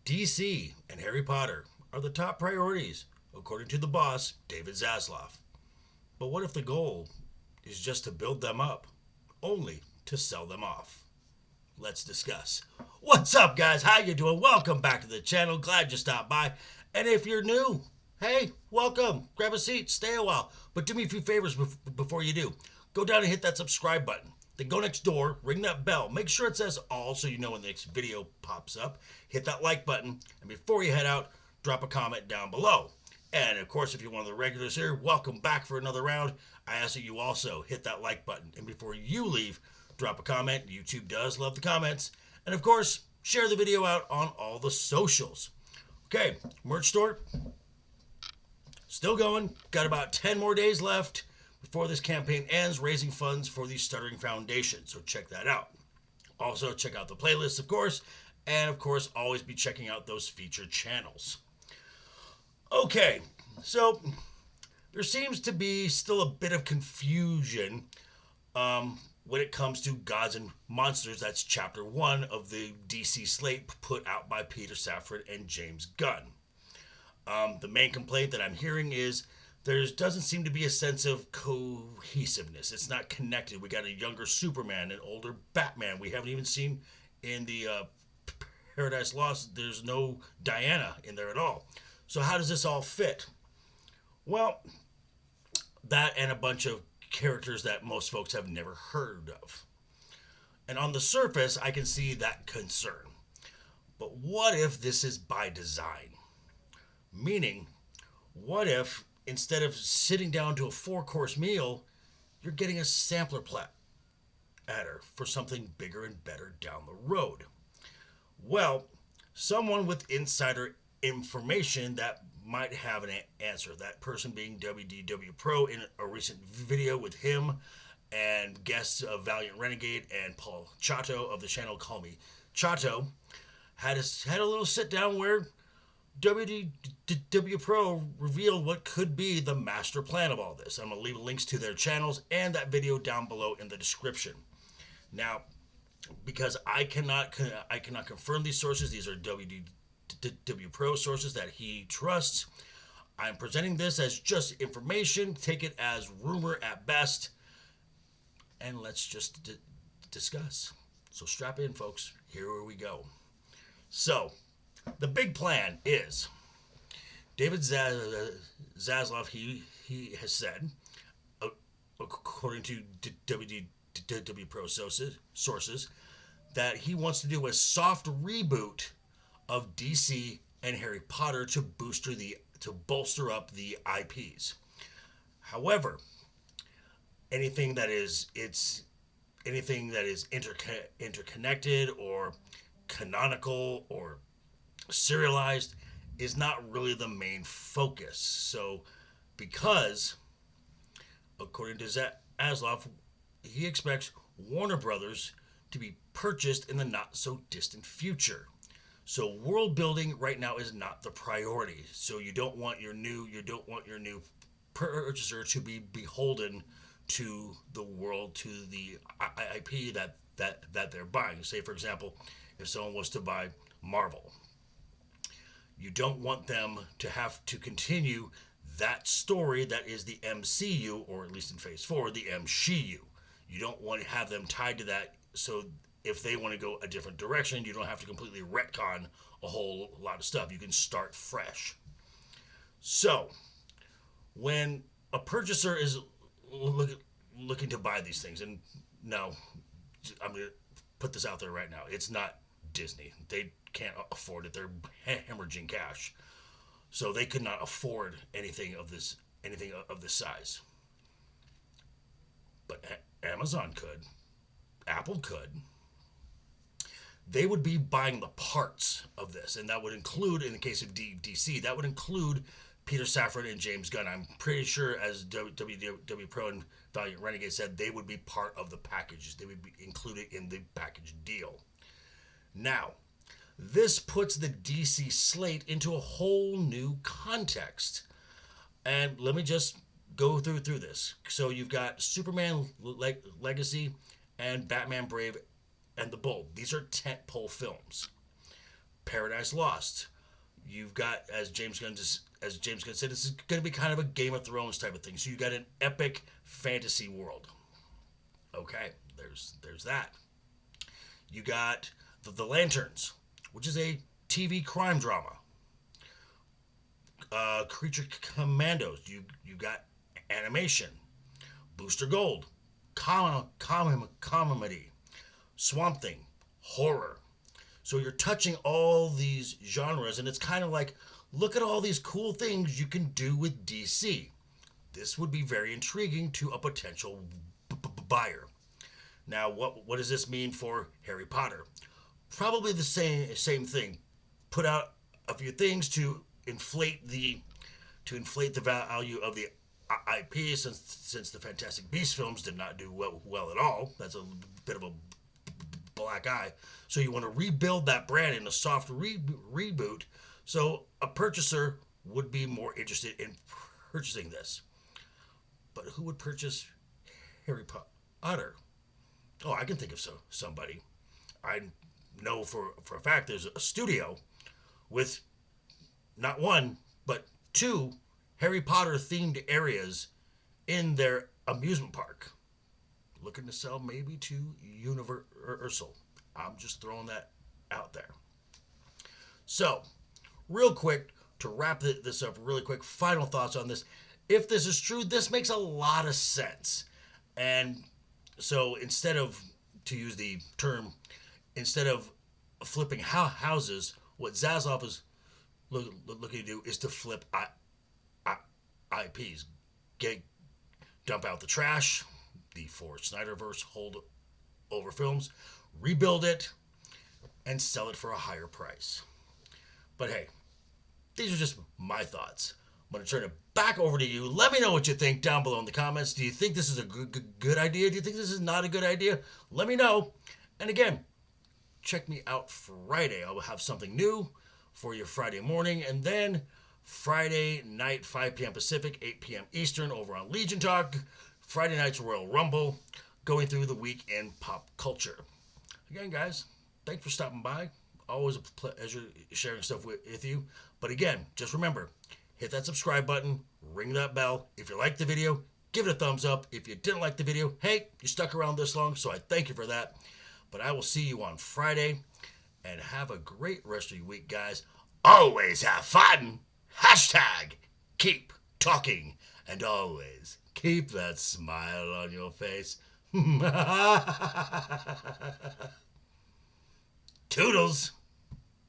DC and Harry Potter are the top priorities, according to the boss, David Zaslav. But what if the goal is just to build them up, only to sell them off? Let's discuss. What's up, guys? How you doing? Welcome back to the channel. Glad you stopped by. And if you're new, hey, welcome. Grab a seat. Stay a while. But do me a few favors before you do. Go down and hit that subscribe button. Then go next door, ring that bell. Make sure it says all so you know when the next video pops up. Hit that like button. And before you head out, drop a comment down below. And of course, if you're one of the regulars here, welcome back for another round. I ask that you also hit that like button. And before you leave, drop a comment. YouTube does love the comments. And of course, share the video out on all the socials. Okay, merch store. Still going. Got about 10 more days left before this campaign ends, raising funds for the Stuttering Foundation. So check that out. Also, check out the playlists, of course. And of course, always be checking out those featured channels. Okay, so there seems to be still a bit of confusion when it comes to Gods and Monsters. That's chapter 1 of the DC slate put out by Peter Safran and James Gunn. The main complaint that I'm hearing is there doesn't seem to be a sense of cohesiveness. It's not connected. We got a younger Superman, an older Batman. We haven't even seen in the Paradise Lost, there's no Diana in there at all. So how does this all fit? Well, that and a bunch of characters that most folks have never heard of. And on the surface, I can see that concern. But what if this is by design? Meaning, what if instead of sitting down to a 4-course meal, you're getting a sampler platter for something bigger and better down the road? Well, someone with insider information that might have an answer. That person being WDW Pro in a recent video with him and guests of Valiant Renegade and Paul Chato of the channel Call Me Chato had a little sit down where WDW Pro revealed what could be the master plan of all this. I'm going to leave links to their channels and that video down below in the description. Now, because I cannot confirm these sources, these are WDW Pro sources that he trusts, I'm presenting this as just information. Take it as rumor at best, and let's just discuss. So strap in, folks. Here we go. So, the big plan is David Zaslav, he has said, according to WDW Pro sources, that he wants to do a soft reboot of DC and Harry Potter to bolster up the IPs. However, anything that is interconnected or canonical or serialized is not really the main focus. So, because according to Zaslav, he expects Warner Brothers to be purchased in the not so distant future. So world building right now is not the priority. So you don't want your new purchaser to be beholden to the world, to the IP that they're buying. Say, for example, if someone was to buy Marvel, you don't want them to have to continue that story that is the MCU, or at least in Phase 4, the MCU. You don't want to have them tied to that, so if they want to go a different direction, you don't have to completely retcon a whole lot of stuff. You can start fresh. So, when a purchaser is looking to buy these things, and no, I'm going to put this out there right now, it's not Disney. They can't afford it. They're hemorrhaging cash. So they could not afford anything of this size. But Amazon could. Apple could. They would be buying the parts of this, and that would include, in the case of DC, that would include Peter Safran and James Gunn. I'm pretty sure, as WDW Pro and Valiant Renegade said, they would be part of the package. They would be included in the package deal. Now, this puts the DC slate into a whole new context. And let me just go through this. So you've got Superman Legacy and Batman Brave and the Bold. These are tentpole films. Paradise Lost. You've got, as James Gunn said, this is going to be kind of a Game of Thrones type of thing. So you got an epic fantasy world. Okay, there's that. You got the Lanterns, which is a TV crime drama. Creature Commandos. You got animation. Booster Gold, comedy. Swamp Thing, horror. So you're touching all these genres, and it's kind of like, look at all these cool things you can do with DC. This would be very intriguing to a potential buyer. Now, what does this mean for Harry Potter? Probably the same thing. Put out a few things to inflate the value of the IP, since the Fantastic Beasts films did not do well at all. That's a bit of a black eye. So you want to rebuild that brand in a soft reboot, so a purchaser would be more interested in purchasing this. But who would purchase Harry Potter? Oh, I can think of somebody. I know for a fact there's a studio with not one, but 2 Harry Potter themed areas in their amusement park. Looking to sell maybe to Universal. I'm just throwing that out there. So, real quick, to wrap this up really quick, final thoughts on this. If this is true, this makes a lot of sense. And so instead of, to use the term, instead of flipping houses, what Zaslav is looking to do is to flip IPs. Dump out the trash, the Snyderverse holdover films, rebuild it, and sell it for a higher price. But hey, these are just my thoughts. I'm going to turn it back over to you. Let me know what you think down below in the comments. Do you think this is a good idea? Do you think this is not a good idea? Let me know. And again, check me out Friday. I will have something new for your Friday morning. And then Friday night, 5 p.m. Pacific, 8 p.m. Eastern, over on Legion Talk. Friday night's Royal Rumble, going through the week in pop culture. Again, guys, thanks for stopping by. Always a pleasure sharing stuff with you. But again, just remember, hit that subscribe button, ring that bell. If you liked the video, give it a thumbs up. If you didn't like the video, hey, you stuck around this long, so I thank you for that. But I will see you on Friday, and have a great rest of your week, guys. Always have fun. Hashtag keep talking, and always keep that smile on your face. Toodles.